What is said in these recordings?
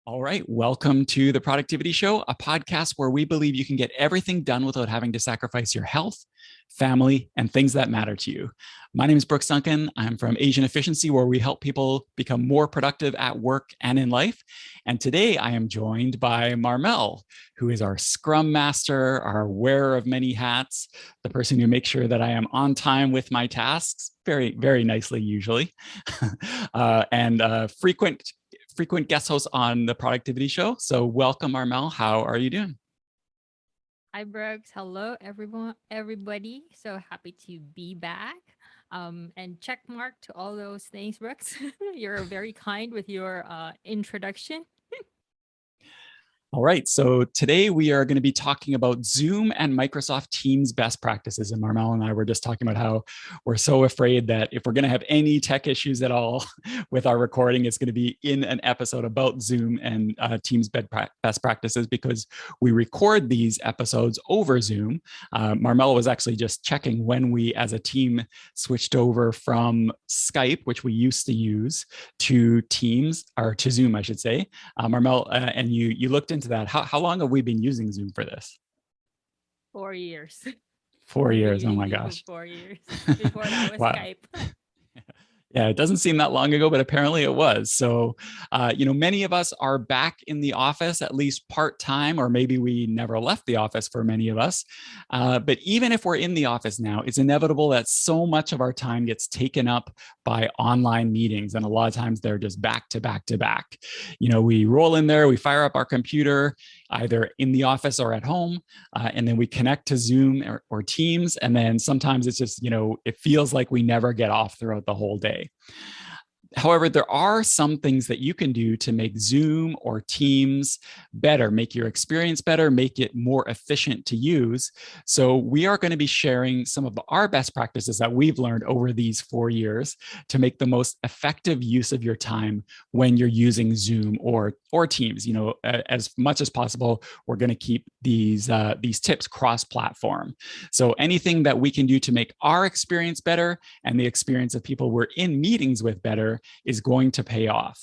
All right. Welcome to the Productivity Show, a podcast where we believe you can get everything done without having to sacrifice your health, family, and things that matter to you. My name is Brooks Duncan. I'm from Asian Efficiency, where we help people become more productive at work and in life. And today I am joined by Marmel, who is our Scrum Master, our wearer of many hats, the person who makes sure that I am on time with my tasks, very, very nicely, usually, and frequent guest host on the Productivity Show. So welcome, Marmel. How are you doing? Hi, Brooks. Hello, everyone, everybody. So happy to be back. And check mark to all those things, Brooks. You're very kind with your introduction. All right, so today we are going to be talking about Zoom and Microsoft Teams best practices. And Marmel and I were just talking about how we're so afraid that if we're going to have any tech issues at all with our recording, it's going to be in an episode about Zoom and Teams best practices because we record these episodes over Zoom. Marmel was actually just checking when we as a team switched over from Skype, which we used to use, to Teams, or to Zoom, I should say. Marmel, and you looked into that. How long have we been using Zoom for this? 4 years. 4 We've been years. Oh using my Zoom for gosh. 4 years. Before that was Wow. Skype. Yeah, it doesn't seem that long ago, but apparently it was. So, many of us are back in the office at least part time, or maybe we never left the office for many of us. But even if we're in the office now, it's inevitable that so much of our time gets taken up by online meetings. And a lot of times they're just back to back to back. We roll in there, we fire up our computer, either in the office or at home, and then we connect to Zoom or Teams. And then sometimes it's just, it feels like we never get off throughout the whole day. However, there are some things that you can do to make Zoom or Teams better, make your experience better, make it more efficient to use. So we are going to be sharing some of our best practices that we've learned over these 4 years to make the most effective use of your time when you're using Zoom or Teams. As much as possible, we're going to keep these tips cross-platform. So anything that we can do to make our experience better and the experience of people we're in meetings with better is going to pay off.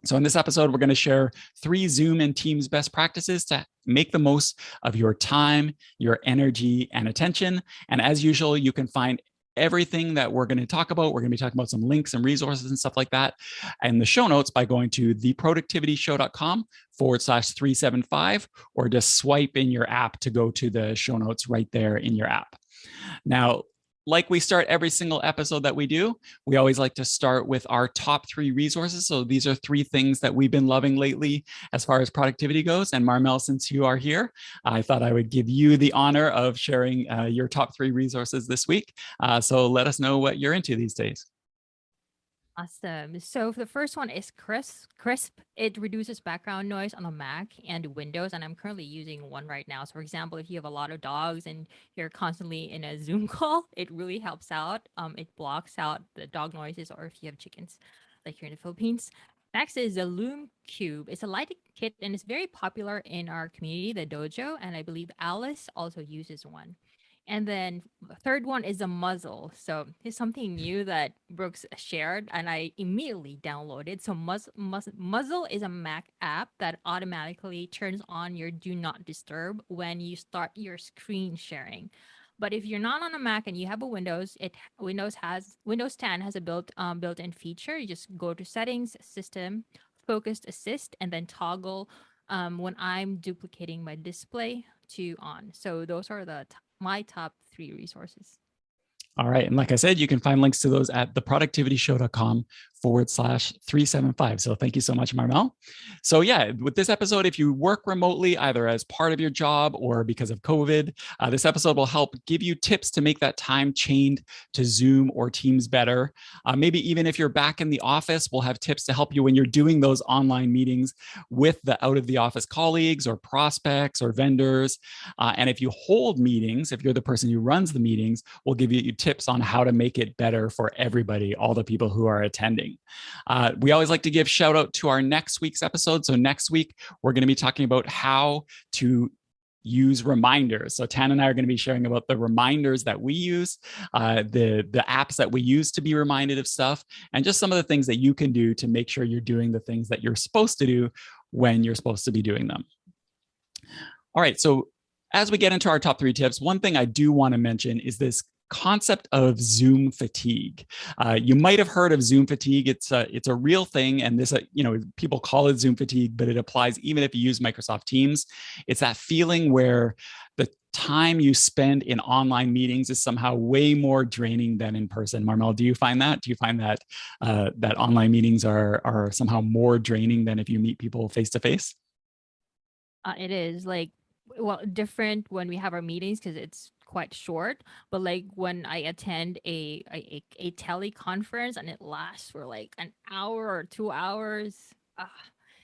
So in this episode, we're going to share 3 Zoom and Teams best practices to make the most of your time, your energy, and attention. And as usual, you can find everything that we're going to talk about. We're going to be talking about some links and resources and stuff like that in the show notes by going to theproductivityshow.com/375, or just swipe in your app to go to the show notes right there in your app. Now, like we start every single episode that we do, we always like to start with our top 3 resources. So these are 3 things that we've been loving lately as far as productivity goes. And Marmel, since you are here, I thought I would give you the honor of sharing your top 3 resources this week. So let us know what you're into these days. Awesome. So the first one is Crisp. It reduces background noise on a Mac and Windows, and I'm currently using one right now. So, for example, if you have a lot of dogs and you're constantly in a Zoom call, it really helps out. It blocks out the dog noises, or if you have chickens, like here in the Philippines. Next is the Loom Cube. It's a lighting kit and it's very popular in our community, the dojo, and I believe Alice also uses one. And then third one is a muzzle. So it's something new that Brooks shared, and I immediately downloaded. So muzzle is a Mac app that automatically turns on your do not disturb when you start your screen sharing. But if you're not on a Mac and you have a Windows, Windows 10 has a built-in feature. You just go to settings, system, focused assist, and then toggle when I'm duplicating my display to on. So those are my top 3 resources. All right. And like I said, you can find links to those at theproductivityshow.com/375. So thank you so much, Marmel. So yeah, with this episode, if you work remotely, either as part of your job or because of COVID, this episode will help give you tips to make that time chained to Zoom or Teams better. Maybe even if you're back in the office, we'll have tips to help you when you're doing those online meetings with the out of the office colleagues or prospects or vendors. And if you hold meetings, if you're the person who runs the meetings, we'll give you tips on how to make it better for everybody, all the people who are attending. We always like to give shout out to our next week's episode. So next week, we're going to be talking about how to use reminders. So Tan and I are going to be sharing about the reminders that we use, the apps that we use to be reminded of stuff, and just some of the things that you can do to make sure you're doing the things that you're supposed to do when you're supposed to be doing them. All right, so as we get into our top 3 tips, one thing I do want to mention is this concept of Zoom fatigue. You might have heard of Zoom fatigue. It's a real thing, and this people call it Zoom fatigue, but it applies even if you use Microsoft Teams. It's that feeling where the time you spend in online meetings is somehow way more draining than in person. Marmel, do you find that? Do you find that that online meetings are somehow more draining than if you meet people face to face? It is like, well, different when we have our meetings because it's quite short. But like when I attend a teleconference and it lasts for like an hour or 2 hours, uh,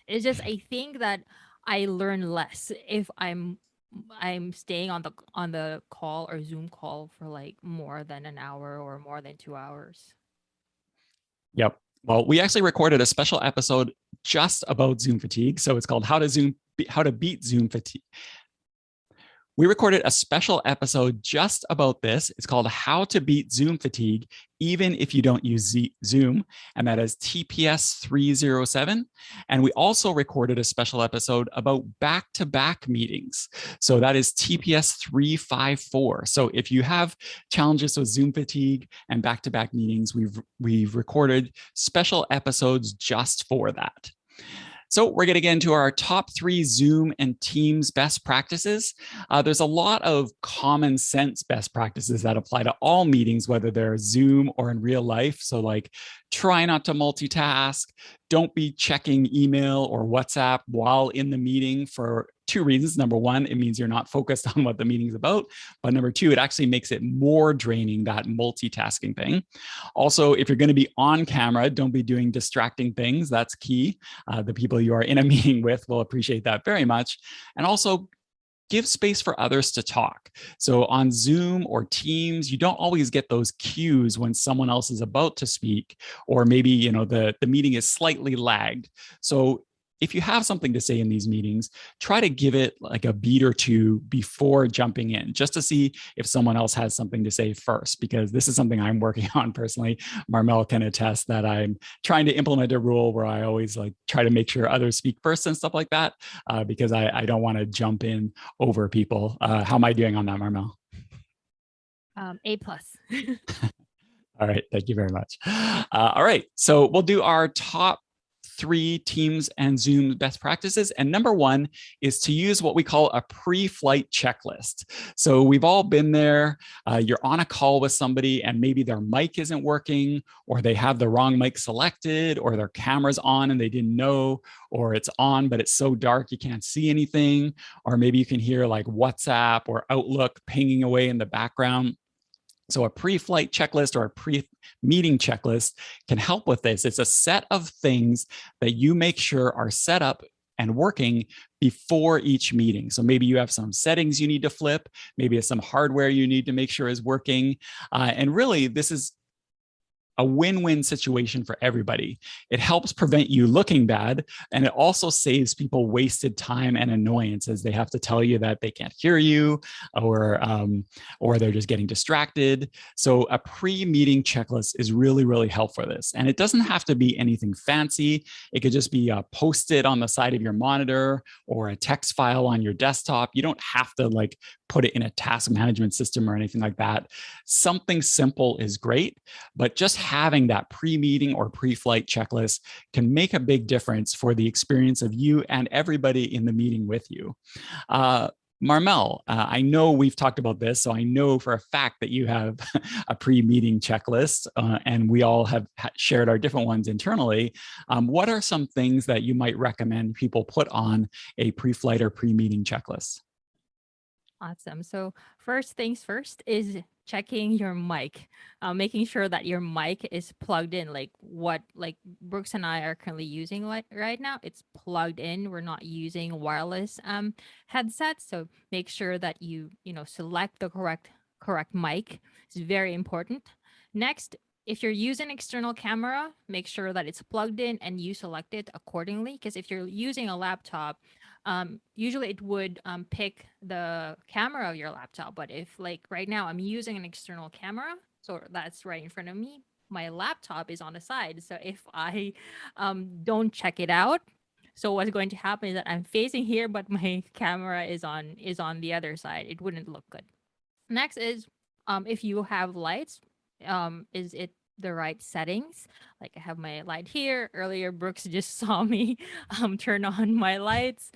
it's just I think that I learn less if I'm staying on the call or Zoom call for like more than an hour or more than 2 hours. Yep. Well, we actually recorded a special episode just about Zoom fatigue. So it's called How to Beat Zoom Fatigue. We recorded a special episode just about this. It's called How to Beat Zoom Fatigue, even if you don't use Zoom, and that is TPS307. And we also recorded a special episode about back-to-back meetings. So that is TPS354. So if you have challenges with Zoom fatigue and back-to-back meetings, we've recorded special episodes just for that. So we're going to get into our top 3 Zoom and Teams best practices. There's a lot of common sense best practices that apply to all meetings, whether they're Zoom or in real life. So like try not to multitask. Don't be checking email or WhatsApp while in the meeting for 2 reasons. Number one, it means you're not focused on what the meeting's about. But number 2, it actually makes it more draining, that multitasking thing. Also, if you're going to be on camera, don't be doing distracting things. That's key. The people you are in a meeting with will appreciate that very much. And also, give space for others to talk. So on Zoom or Teams, you don't always get those cues when someone else is about to speak, or maybe the meeting is slightly lagged. So if you have something to say in these meetings, try to give it like a beat or two before jumping in, just to see if someone else has something to say first, because this is something I'm working on personally. Marmel can attest that I'm trying to implement a rule where I always like try to make sure others speak first and stuff like that, because I don't want to jump in over people. How am I doing on that, Marmel? A plus. All right, thank you very much. All right, so we'll do our top 3 Teams and Zoom best practices. And number 1 is to use what we call a pre-flight checklist. So we've all been there. You're on a call with somebody and maybe their mic isn't working, or they have the wrong mic selected, or their camera's on and they didn't know, or it's on, but it's so dark you can't see anything. Or maybe you can hear like WhatsApp or Outlook pinging away in the background. So a pre-flight checklist or a pre-meeting checklist can help with this. It's a set of things that you make sure are set up and working before each meeting. So maybe you have some settings you need to flip, maybe it's some hardware you need to make sure is working. And really, this is a win-win situation for everybody. It helps prevent you looking bad, and it also saves people wasted time and annoyance as they have to tell you that they can't hear you, or they're just getting distracted. So a pre-meeting checklist is really, really helpful for this. And it doesn't have to be anything fancy. It could just be a post-it on the side of your monitor or a text file on your desktop. You don't have to like put it in a task management system or anything like that. Something simple is great, but just having that pre-meeting or pre-flight checklist can make a big difference for the experience of you and everybody in the meeting with you. Marmel, I know we've talked about this, so I know for a fact that you have a pre-meeting checklist, and we all have shared our different ones internally. What are some things that you might recommend people put on a pre-flight or pre-meeting checklist? Awesome. So first things first is checking your mic, making sure that your mic is plugged in. Like Brooks and I are currently using right now, it's plugged in. We're not using wireless headsets. So make sure that you select the correct mic. It's very important. Next, if you're using external camera, make sure that it's plugged in and you select it accordingly. Because if you're using a laptop, usually it would pick the camera of your laptop. But if like right now I'm using an external camera, so that's right in front of me, my laptop is on the side. So if I don't check it out, So what's going to happen is that I'm facing here, but my camera is on the other side. It wouldn't look good. Next is if you have lights, is it the right settings? Like I have my light here. Earlier, Brooks just saw me turn on my lights.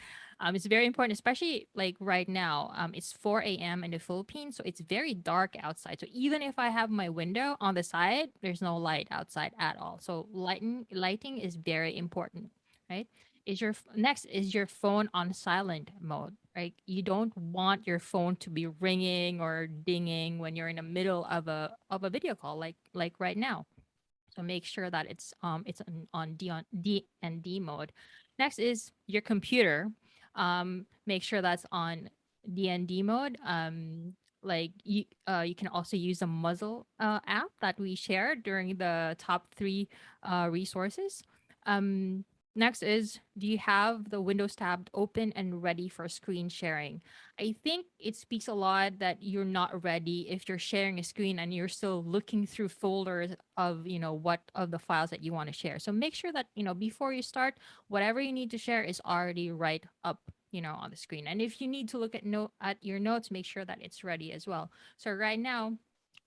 It's very important, especially like right now. It's 4 a.m. in the Philippines, so it's very dark outside. So even if I have my window on the side, there's no light outside at all. So lighting is very important, right? Next is your phone on silent mode, right? You don't want your phone to be ringing or dinging when you're in the middle of a video call, like right now. So make sure that it's on D and D mode. Next is your computer. Make sure that's on D and D mode. Like you can also use the Muzzle app that we shared during the top three resources. Um, Next is, do you have the Windows tab open and ready for screen sharing? I think it speaks a lot that you're not ready if you're sharing a screen and you're still looking through folders of, what of the files that you want to share. So make sure that, before you start, whatever you need to share is already right up, on the screen. And if you need to look at your notes, make sure that it's ready as well. So right now,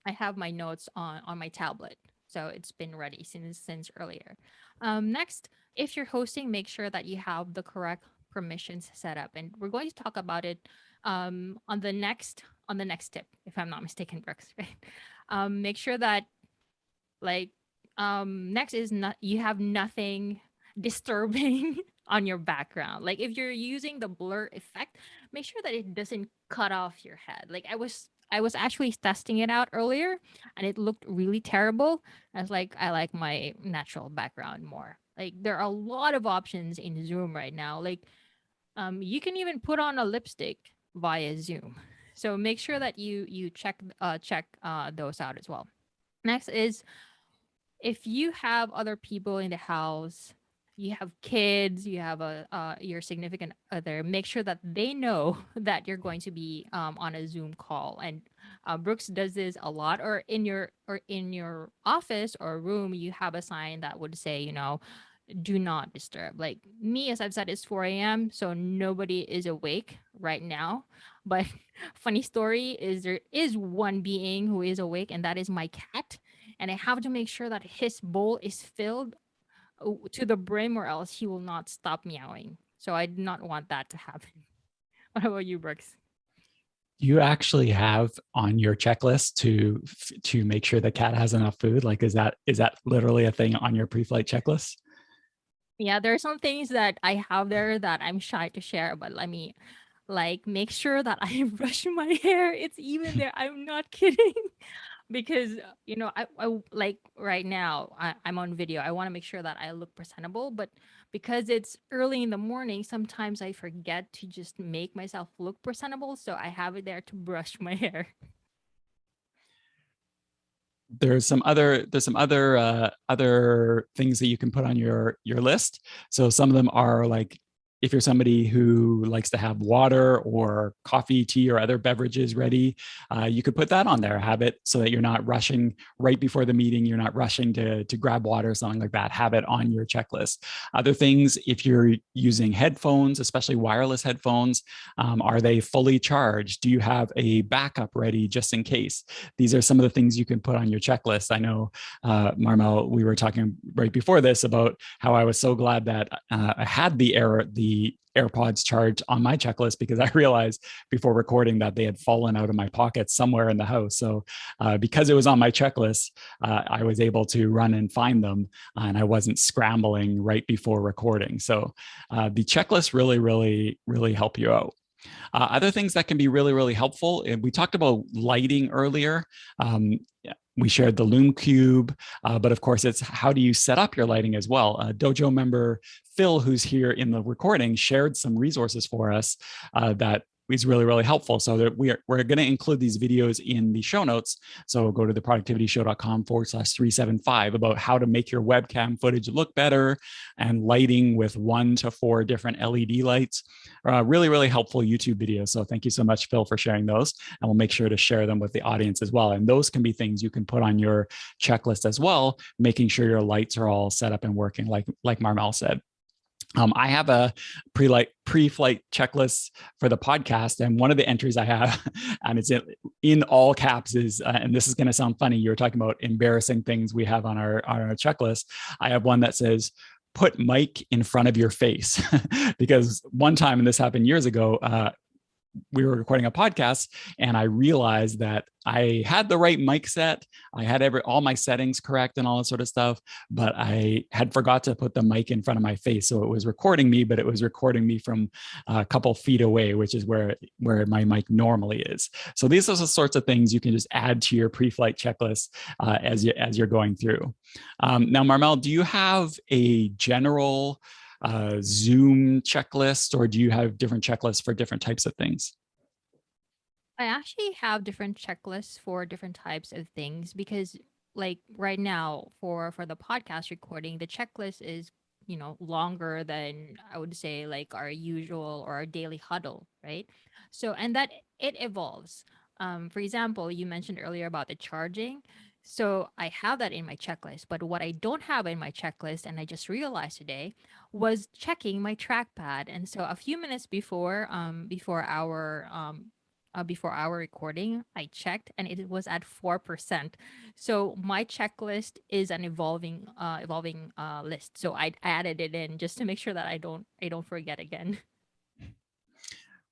I have my notes on my tablet. So it's been ready since earlier. Next, if you're hosting, make sure that you have the correct permissions set up, and we're going to talk about it on the next tip, if I'm not mistaken, Brooks. Right? Make sure that like next is not you have nothing disturbing on your background. Like if you're using the blur effect, make sure that it doesn't cut off your head. Like I was actually testing it out earlier and it looked really terrible. I like my natural background more. Like there are a lot of options in Zoom right now. Like you can even put on a lipstick via Zoom. So make sure that you check those out as well. Next is if you have other people in the house, you have kids, you have your significant other, make sure that they know that you're going to be on a Zoom call. And Brooks does this a lot. Or in your office or room, you have a sign that would say, do not disturb. Like me, as I've said, it's 4 a.m., so nobody is awake right now. But funny story is there is one being who is awake, and that is my cat. And I have to make sure that his bowl is filled to the brim, or else he will not stop meowing. So I do not want that to happen. What about you, Brooks? You actually have on your checklist to make sure the cat has enough food? Like, is that literally a thing on your pre-flight checklist? Yeah, there are some things that I have there that I'm shy to share, but let me like make sure that I brush my hair. It's even there. I'm not kidding. Because I like right now I'm on video. I want to make sure that I look presentable, but because it's early in the morning, sometimes I forget to just make myself look presentable, so I have it there to brush my hair. There's some other things that you can put on your list. So some of them are like, if you're somebody who likes to have water or coffee, tea, or other beverages ready, you could put that on there. Have it so that you're not rushing right before the meeting. You're not rushing to grab water or something like that. Have it on your checklist. Other things, if you're using headphones, especially wireless headphones, are they fully charged? Do you have a backup ready just in case? These are some of the things you can put on your checklist. I know, Marmel, we were talking right before this about how I was so glad that I had the AirPods charged on my checklist, because I realized before recording that they had fallen out of my pocket somewhere in the house. So because it was on my checklist, I was able to run and find them, and I wasn't scrambling right before recording. So the checklist really, really, really help you out. Other things that can be really, really helpful, and we talked about lighting earlier. Yeah, we shared the Loom Cube, but of course, it's how do you set up your lighting as well. Dojo member Phil, who's here in the recording, shared some resources for us that is really, really helpful. So that we're going to include these videos in the show notes. So go to theproductivityshow.com/375 about how to make your webcam footage look better, and lighting with 1 to 4 different LED lights. Really, really helpful YouTube videos. So thank you so much, Phil, for sharing those. And we'll make sure to share them with the audience as well. And those can be things you can put on your checklist as well, making sure your lights are all set up and working like Marmel said. I have a pre-flight checklist for the podcast, and one of the entries I have, and it's in all caps, is and this is going to sound funny. You were talking about embarrassing things we have on our checklist. I have one that says, "Put mic in front of your face," because one time, and this happened years ago, we were recording a podcast, and I realized that I had the right mic set. I had all my settings correct and all that sort of stuff, but I had forgot to put the mic in front of my face. So it was recording me, but it was recording me from a couple feet away, which is where my mic normally is. So these are the sorts of things you can just add to your pre-flight checklist as you're going through. Now, Marmel, do you have a general Zoom checklist, or do you have different checklists for different types of things? I actually have different checklists for different types of things because like right now for the podcast recording, the checklist is, longer than I would say like our usual or our daily huddle, right? So and that it evolves. For example, you mentioned earlier about the charging. So I have that in my checklist, but what I don't have in my checklist, and I just realized today, was checking my trackpad. And so a few minutes before our recording, I checked and it was at 4%. So my checklist is an evolving list. So I added it in just to make sure that I don't forget again.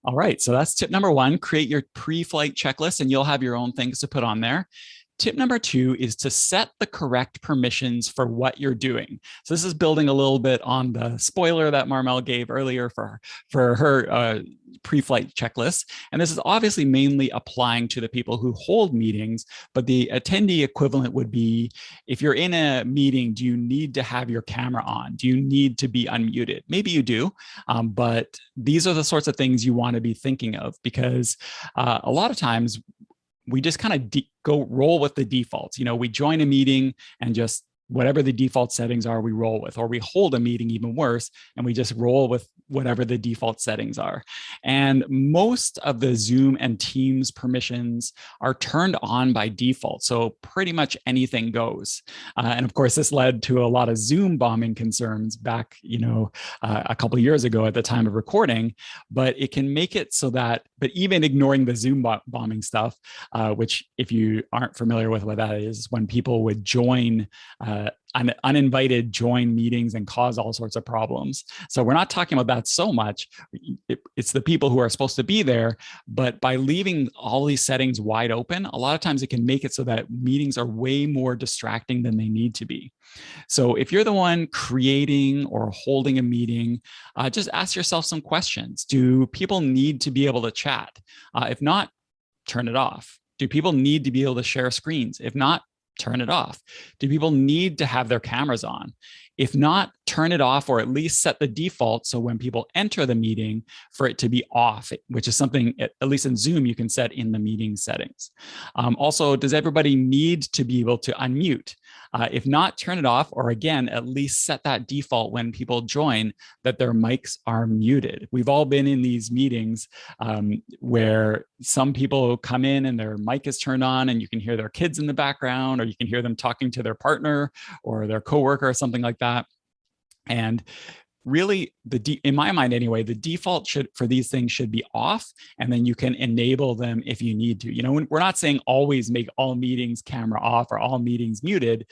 All right, so that's tip number one. Create your pre-flight checklist, and you'll have your own things to put on there. Tip number two is to set the correct permissions for what you're doing. So this is building a little bit on the spoiler that Marmel gave earlier for her pre-flight checklist. And this is obviously mainly applying to the people who hold meetings, but the attendee equivalent would be, if you're in a meeting, do you need to have your camera on? Do you need to be unmuted? Maybe you do, but these are the sorts of things you want to be thinking of, because a lot of times we just kind of go roll with the defaults. We join a meeting and just whatever the default settings are, we roll with, or we hold a meeting, even worse, and we just roll with whatever the default settings are. And most of the Zoom and Teams permissions are turned on by default. So pretty much anything goes. And of course, this led to a lot of Zoom bombing concerns back, a couple of years ago at the time of recording, but it can make it so that, but even ignoring the Zoom bombing stuff, which if you aren't familiar with what that is, when people would join uninvited join meetings and cause all sorts of problems. So we're not talking about that so much. It's the people who are supposed to be there, but by leaving all these settings wide open, a lot of times it can make it so that meetings are way more distracting than they need to be. So if you're the one creating or holding a meeting, just ask yourself some questions. Do people need to be able to chat? If not, turn it off. Do people need to be able to share screens? If not, turn it off. Do people need to have their cameras on? If not, turn it off, or at least set the default so when people enter the meeting for it to be off, which is something, at least in Zoom, you can set in the meeting settings. Also, does everybody need to be able to unmute? If not, turn it off, or again, at least set that default when people join that their mics are muted. We've all been in these meetings where some people come in and their mic is turned on and you can hear their kids in the background, or you can hear them talking to their partner or their coworker or something like that. And really, in my mind anyway, the default for these things should be off, and then you can enable them if you need to. We're not saying always make all meetings camera off or all meetings muted.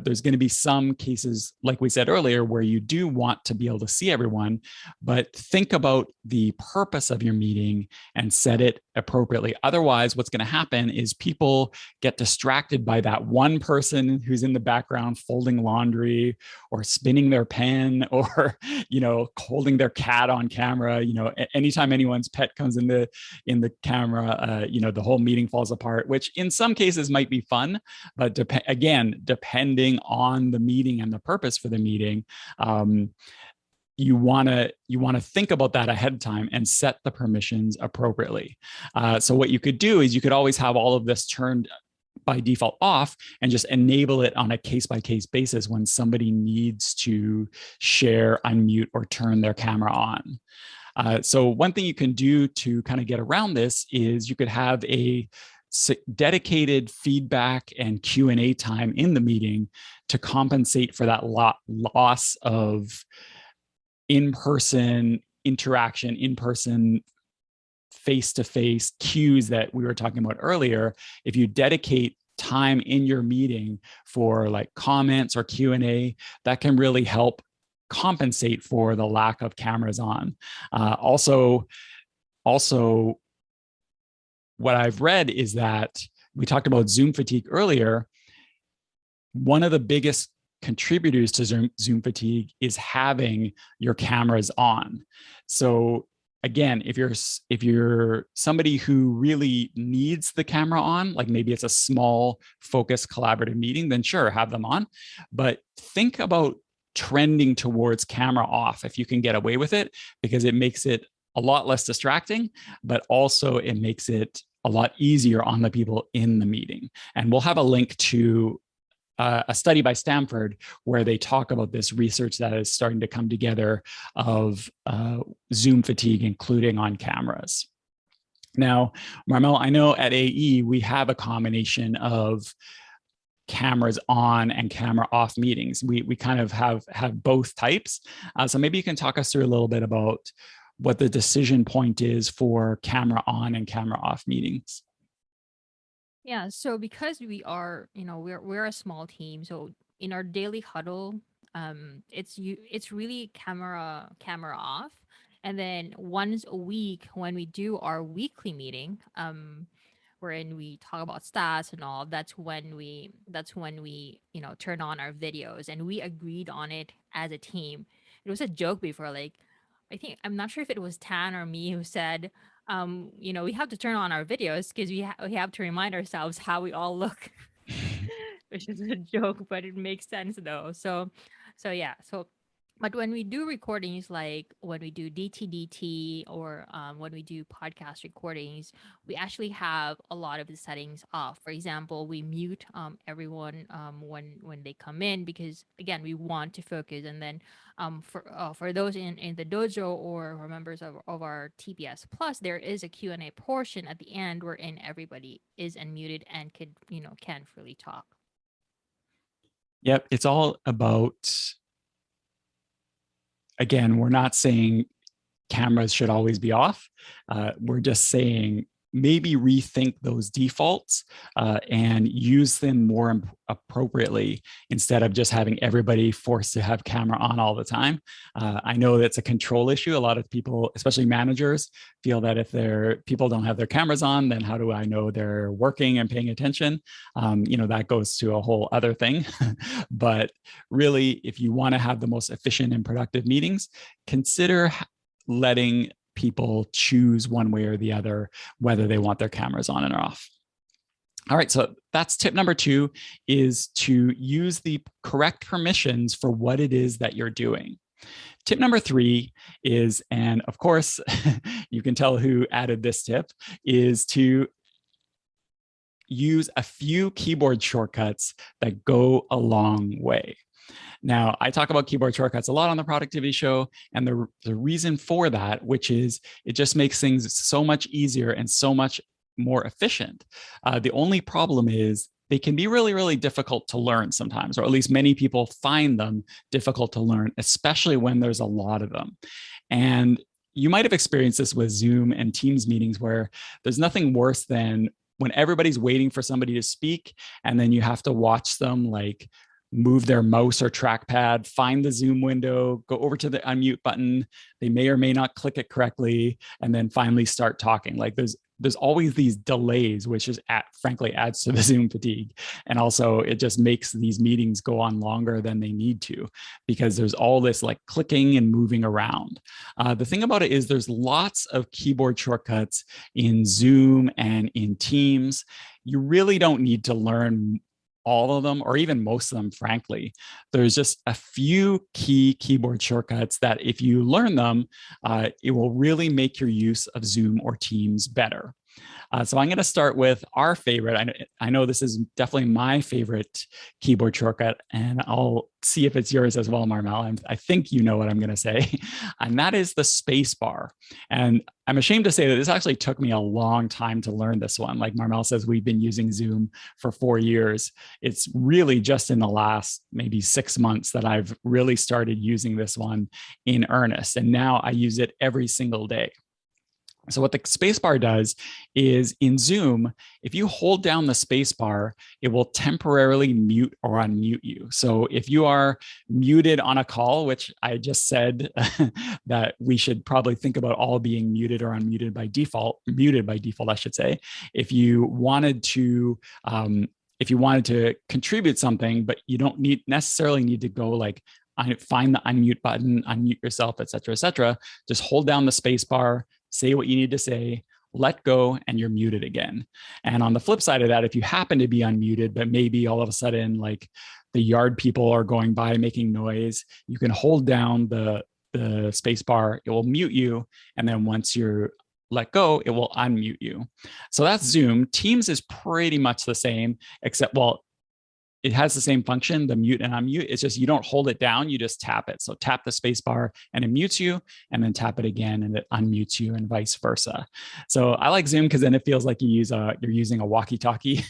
There's going to be some cases, like we said earlier, where you do want to be able to see everyone, but think about the purpose of your meeting and set it appropriately. Otherwise, what's going to happen is people get distracted by that one person who's in the background folding laundry or spinning their pen, or holding their cat on camera. Anytime anyone's pet comes in the camera, the whole meeting falls apart, which in some cases might be fun, but again, depending on the meeting and the purpose for the meeting, you want to think about that ahead of time and set the permissions appropriately. So what you could do is you could always have all of this turned by default off and just enable it on a case-by-case basis when somebody needs to share, unmute, or turn their camera on. So one thing you can do to kind of get around this is you could have a dedicated feedback and Q&A time in the meeting to compensate for that loss of in-person interaction, in-person face-to-face cues that we were talking about earlier, if you dedicate time in your meeting for like comments or Q&A, that can really help compensate for the lack of cameras on. Also, what I've read is that we talked about Zoom fatigue earlier. One of the biggest contributors to Zoom fatigue is having your cameras on. So again, if you're somebody who really needs the camera on, like maybe it's a small focused collaborative meeting, then sure, have them on. But think about trending towards camera off if you can get away with it, because it makes it a lot less distracting, but also it makes it a lot easier on the people in the meeting. And we'll have a link to a study by Stanford where they talk about this research that is starting to come together of Zoom fatigue, including on cameras. Now, Marmel, I know at AE we have a combination of cameras on and camera off meetings. We kind of have both types. So maybe you can talk us through a little bit about what the decision point is for camera on and camera off meetings. Yeah, so because we are, we're a small team, so in our daily huddle, it's really camera off. And then once a week when we do our weekly meeting, wherein we talk about stats and all, that's when we turn on our videos, and we agreed on it as a team. It was a joke before, like, I'm not sure if it was Tan or me who said, we have to turn on our videos because we have to remind ourselves how we all look, which is a joke, but it makes sense though. So yeah. But when we do recordings, like when we do DTDT or when we do podcast recordings, we actually have a lot of the settings off. For example, we mute everyone when they come in, because again, we want to focus. And then for those in the dojo or members of our TPS Plus, there is a Q&A portion at the end wherein everybody is unmuted and can freely talk. Yep, it's all about, again, we're not saying cameras should always be off. We're just saying maybe rethink those defaults and use them more appropriately instead of just having everybody forced to have camera on all the time. I know that's a control issue. A lot of people, especially managers, feel that if their people don't have their cameras on, then how do I know they're working and paying attention? That goes to a whole other thing. But really, if you want to have the most efficient and productive meetings, consider letting people choose one way or the other whether they want their cameras on and off. All right, so that's tip number 2, is to use the correct permissions for what it is that you're doing. Tip number 3 is, and of course, you can tell who added this tip, is to use a few keyboard shortcuts that go a long way. Now, I talk about keyboard shortcuts a lot on the productivity show, and the reason for that, which is it just makes things so much easier and so much more efficient. The only problem is they can be really, really difficult to learn sometimes, or at least many people find them difficult to learn, especially when there's a lot of them. And you might have experienced this with Zoom and Teams meetings where there's nothing worse than when everybody's waiting for somebody to speak, and then you have to watch them like move their mouse or trackpad, find the Zoom window, go over to the unmute button. They may or may not click it correctly, and then finally start talking. Like there's always these delays, which is frankly adds to the Zoom fatigue. And also it just makes these meetings go on longer than they need to, because there's all this like clicking and moving around. The thing about it is there's lots of keyboard shortcuts in Zoom and in Teams. You really don't need to learn all of them, or even most of them, frankly. There's just a few key keyboard shortcuts that if you learn them, it will really make your use of Zoom or Teams better. So I'm going to start with our favorite. I know this is definitely my favorite keyboard shortcut, and I'll see if it's yours as well, Marmel. I think you know what I'm going to say, and that is the space bar. And I'm ashamed to say that this actually took me a long time to learn this one. Like Marmel says, we've been using Zoom for 4 years. It's really just in the last maybe 6 months that I've really started using this one in earnest. And now I use it every single day. So what the spacebar does is in Zoom, if you hold down the spacebar, it will temporarily mute or unmute you. So if you are muted on a call, which I just said that we should probably think about all being muted or unmuted by default, muted by default, I should say. If you wanted to contribute something, but you don't necessarily need to go like find the unmute button, unmute yourself, et cetera, just hold down the space bar, say what you need to say, let go, and you're muted again. And on the flip side of that, if you happen to be unmuted, but maybe all of a sudden like the yard people are going by making noise, you can hold down the space bar, it will mute you. And then once you're let go, it will unmute you. So that's Zoom. Teams is pretty much the same, except, well, it has the same function, the mute and unmute. It's just you don't hold it down, you just tap it. So tap the space bar and it mutes you, and then tap it again and it unmutes you, and vice versa. So I like Zoom because then it feels like you're using a walkie-talkie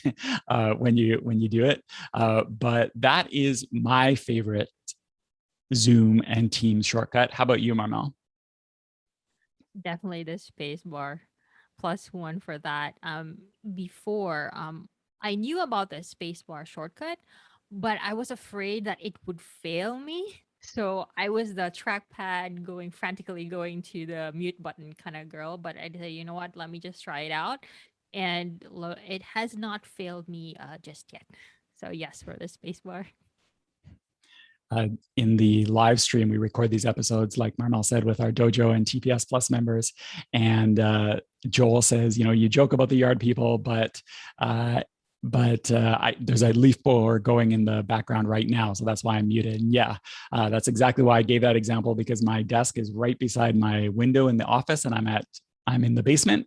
when you do it. But that is my favorite Zoom and Teams shortcut. How about you, Marmel? Definitely the space bar. +1 for that. Before, I knew about the space bar shortcut, but I was afraid that it would fail me. So I was the trackpad frantically going to the mute button kind of girl. But I decided, you know what? Let me just try it out, and it has not failed me just yet. So yes, for the space bar. In the live stream, we record these episodes, like Marmel said, with our Dojo and TPS Plus members. And Joel says, you joke about the yard people, but there's a leaf blower going in the background right now, so that's why I'm muted. And yeah, that's exactly why I gave that example, because my desk is right beside my window in the office, and I'm in the basement.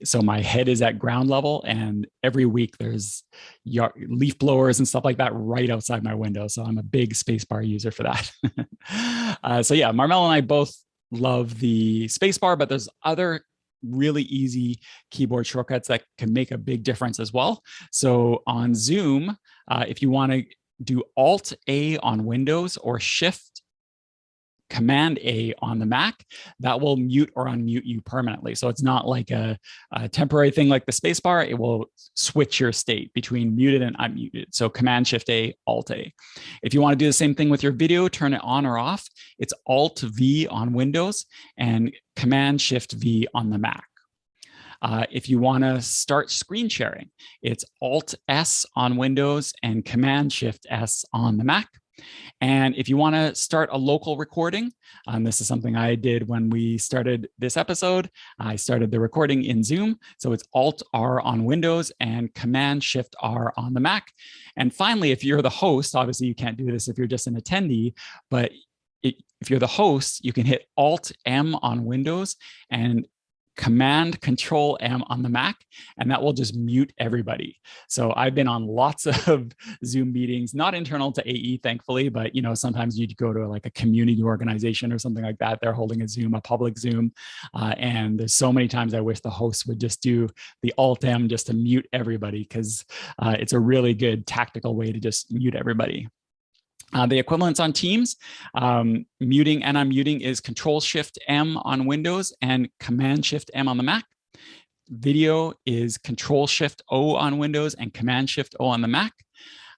So my head is at ground level, and every week there's leaf blowers and stuff like that right outside my window. So I'm a big spacebar user for that. So yeah, Marmel and I both love the spacebar, but there's other really easy keyboard shortcuts that can make a big difference as well. So on Zoom, if you want to do Alt A on Windows or Shift Command A on the Mac, that will mute or unmute you permanently. So it's not like a temporary thing like the spacebar. It will switch your state between muted and unmuted. So Command Shift A, Alt A. If you want to do the same thing with your video, turn it on or off. It's Alt V on Windows and Command Shift V on the Mac. If you want to start screen sharing, it's Alt S on Windows and Command Shift S on the Mac. And if you want to start a local recording, this is something I did when we started this episode. I started the recording in Zoom. So it's Alt R on Windows and Command Shift R on the Mac. And finally, if you're the host, obviously you can't do this if you're just an attendee, but if you're the host, you can hit Alt M on Windows and Command Control M on the Mac, and that will just mute everybody. So I've been on lots of Zoom meetings, not internal to AE, thankfully, but sometimes you go to like a community organization or something like that. They're holding a Zoom, a public Zoom, and there's so many times I wish the host would just do the Alt M just to mute everybody, because it's a really good tactical way to just mute everybody. The equivalents on Teams, muting and unmuting is Control Shift M on Windows and Command Shift M on the Mac. Video is Control Shift O on Windows and Command Shift O on the Mac.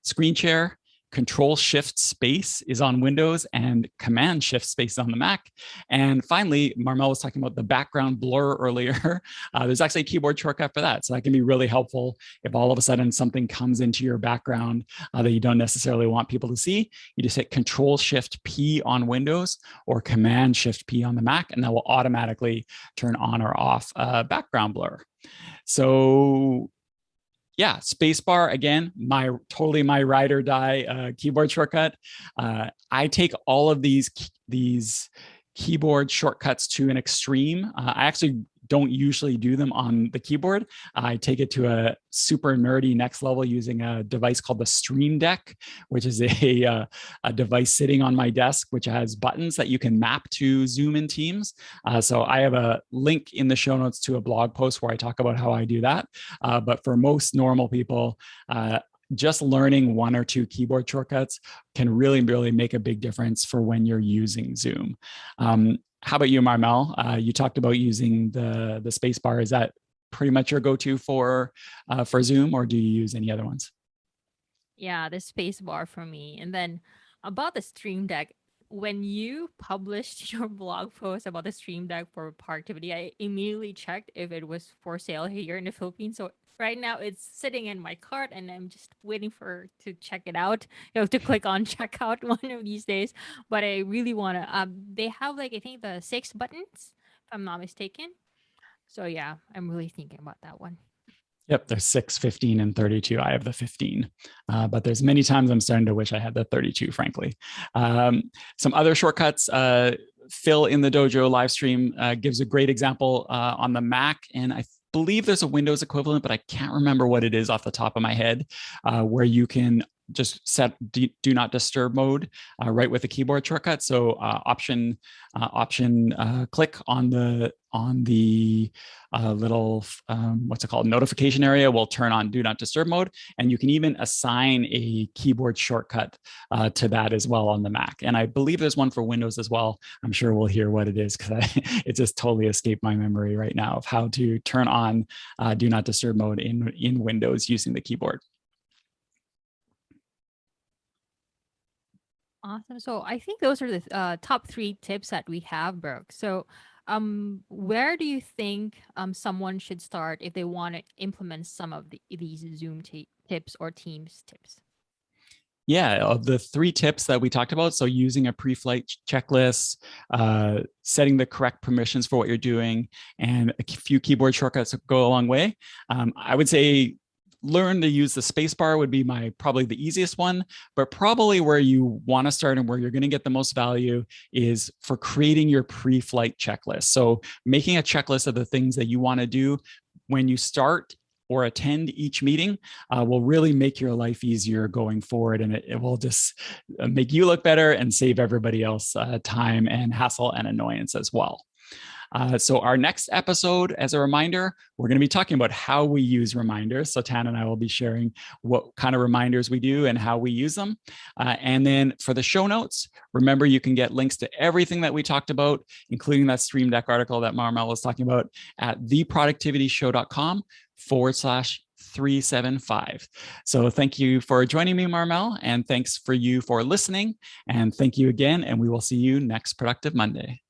Screen share, Control Shift Space is on Windows and Command Shift Space on the Mac. And finally, Marmel was talking about the background blur earlier. There's actually a keyboard shortcut for that. So that can be really helpful if all of a sudden something comes into your background that you don't necessarily want people to see. You just hit Control Shift P on Windows or Command Shift P on the Mac, and that will automatically turn on or off background blur. So yeah, spacebar, again, totally my ride or die keyboard shortcut. I take all of these keyboard shortcuts to an extreme. I actually don't usually do them on the keyboard. I take it to a super nerdy next level using a device called the Stream Deck, which is a device sitting on my desk, which has buttons that you can map to Zoom and Teams. So I have a link in the show notes to a blog post where I talk about how I do that. But for most normal people, just learning one or two keyboard shortcuts can really, really make a big difference for when you're using Zoom. How about you, Marmel? You talked about using the space bar. Is that pretty much your go-to for Zoom, or do you use any other ones? Yeah, the space bar for me. And then about the Stream Deck, when you published your blog post about the Stream Deck for productivity, I immediately checked if it was for sale here in the Philippines. So right now it's sitting in my cart and I'm just waiting for to check it out. You have to click on checkout one of these days. But I really wanna they have like I think the 6 buttons, if I'm not mistaken. So yeah, I'm really thinking about that one. Yep, there's 6, 15, and 32. I have the 15, but there's many times I'm starting to wish I had the 32, frankly. Some other shortcuts. Phil in the Dojo live stream gives a great example on the Mac, and I believe there's a Windows equivalent, but I can't remember what it is off the top of my head, where you can just set do not disturb mode right with the keyboard shortcut. So option click on the little what's it called, notification area will turn on do not disturb mode, and you can even assign a keyboard shortcut to that as well on the Mac. And I believe there's one for Windows as well. I'm sure we'll hear what it is because it just totally escaped my memory right now of how to turn on do not disturb mode in Windows using the keyboard. Awesome. So I think those are the top 3 tips that we have, Brooke. So, where do you think someone should start if they want to implement some of these Zoom tips or Teams tips? Yeah, of the 3 tips that we talked about, so using a pre-flight checklist, setting the correct permissions for what you're doing, and a few keyboard shortcuts go a long way. I would say learn to use the spacebar would be probably the easiest one, but probably where you want to start and where you're going to get the most value is for creating your pre-flight checklist. So making a checklist of the things that you want to do when you start or attend each meeting will really make your life easier going forward, and it will just make you look better and save everybody else time and hassle and annoyance as well. So our next episode, as a reminder, we're going to be talking about how we use reminders. So Tan and I will be sharing what kind of reminders we do and how we use them. And then for the show notes, remember you can get links to everything that we talked about, including that Stream Deck article that Marmel was talking about at theproductivityshow.com/375. So thank you for joining me, Marmel, and thanks for you for listening. And thank you again, and we will see you next Productive Monday.